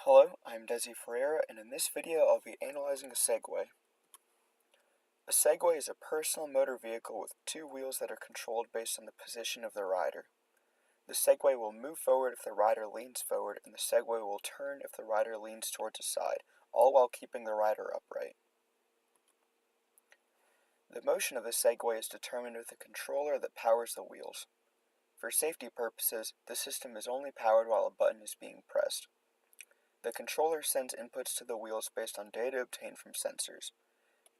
Hello, I'm Desi Ferreira, and in this video I'll be analyzing a Segway. A Segway is a personal motor vehicle with two wheels that are controlled based on the position of the rider. The Segway will move forward if the rider leans forward, and the Segway will turn if the rider leans towards the side, all while keeping the rider upright. The motion of the Segway is determined with a controller that powers the wheels. For safety purposes, the system is only powered while a button is being pressed. The controller sends inputs to the wheels based on data obtained from sensors.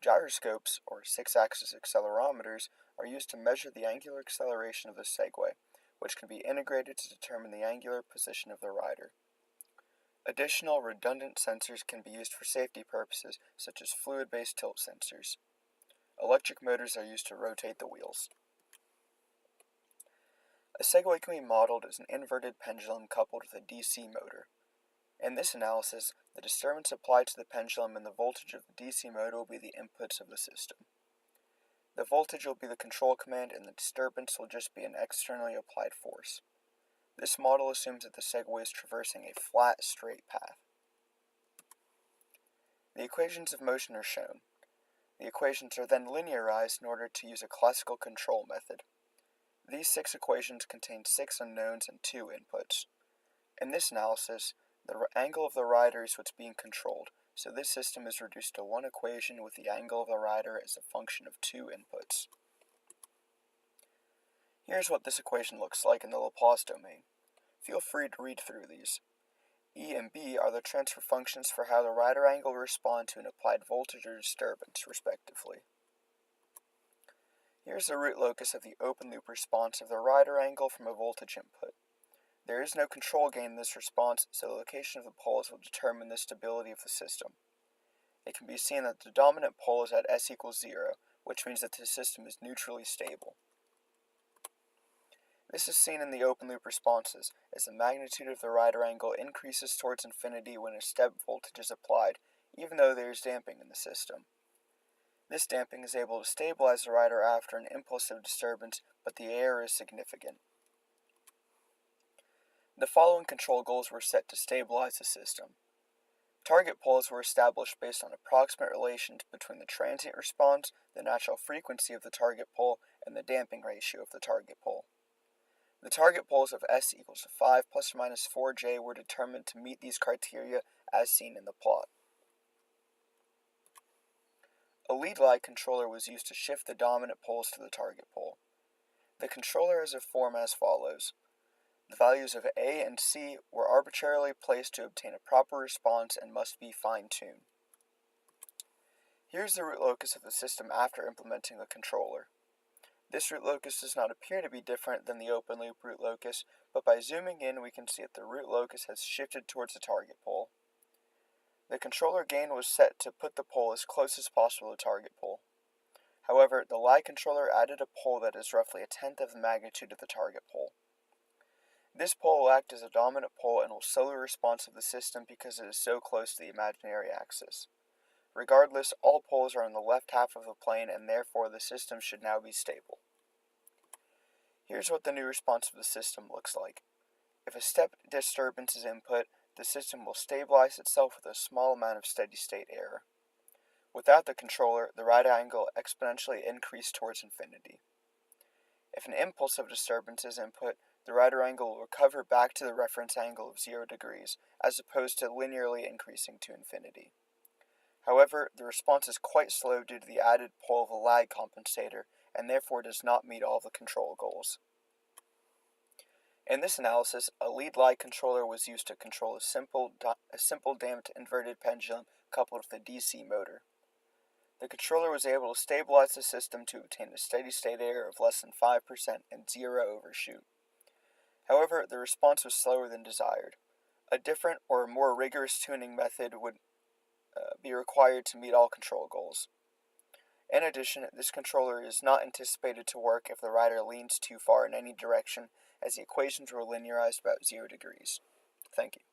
Gyroscopes, or six-axis accelerometers, are used to measure the angular acceleration of the Segway, which can be integrated to determine the angular position of the rider. Additional redundant sensors can be used for safety purposes, such as fluid-based tilt sensors. Electric motors are used to rotate the wheels. A Segway can be modeled as an inverted pendulum coupled with a DC motor. In this analysis, the disturbance applied to the pendulum and the voltage of the DC motor will be the inputs of the system. The voltage will be the control command and the disturbance will just be an externally applied force. This model assumes that the Segway is traversing a flat, straight path. The equations of motion are shown. The equations are then linearized in order to use a classical control method. These 6 equations contain 6 unknowns and 2 inputs. In this analysis, the angle of the rider is what's being controlled, so this system is reduced to one equation with the angle of the rider as a function of 2 inputs. Here's what this equation looks like in the Laplace domain. Feel free to read through these. E and B are the transfer functions for how the rider angle will respond to an applied voltage or disturbance, respectively. Here's the root locus of the open loop response of the rider angle from a voltage input. There is no control gain in this response, so the location of the poles will determine the stability of the system. It can be seen that the dominant pole is at s equals 0, which means that the system is neutrally stable. This is seen in the open loop responses, as the magnitude of the rider angle increases towards infinity when a step voltage is applied, even though there is damping in the system. This damping is able to stabilize the rider after an impulse of disturbance, but the error is significant. The following control goals were set to stabilize the system. Target poles were established based on approximate relations between the transient response, the natural frequency of the target pole, and the damping ratio of the target pole. The target poles of s equals to 5 plus or minus 4j were determined to meet these criteria as seen in the plot. A lead-lag controller was used to shift the dominant poles to the target pole. The controller has a form as follows. The values of A and C were arbitrarily placed to obtain a proper response and must be fine-tuned. Here's the root locus of the system after implementing the controller. This root locus does not appear to be different than the open loop root locus, but by zooming in we can see that the root locus has shifted towards the target pole. The controller gain was set to put the pole as close as possible to the target pole. However, the lag controller added a pole that is roughly a tenth of the magnitude of the target pole. This pole will act as a dominant pole and will slow the response of the system because it is so close to the imaginary axis. Regardless, all poles are on the left half of the plane and therefore the system should now be stable. Here's what the new response of the system looks like. If a step disturbance is input, the system will stabilize itself with a small amount of steady-state error. Without the controller, the rider angle exponentially increased towards infinity. If an impulse of disturbance is input, the rider angle will recover back to the reference angle of 0 degrees, as opposed to linearly increasing to infinity. However, the response is quite slow due to the added pole of a lag compensator, and therefore does not meet all the control goals. In this analysis, a lead-lag controller was used to control a simple damped inverted pendulum coupled with a DC motor. The controller was able to stabilize the system to obtain a steady-state error of less than 5% and 0 overshoot. However, the response was slower than desired. A different or more rigorous tuning method would be required to meet all control goals. In addition, this controller is not anticipated to work if the rider leans too far in any direction, as the equations were linearized about 0 degrees. Thank you.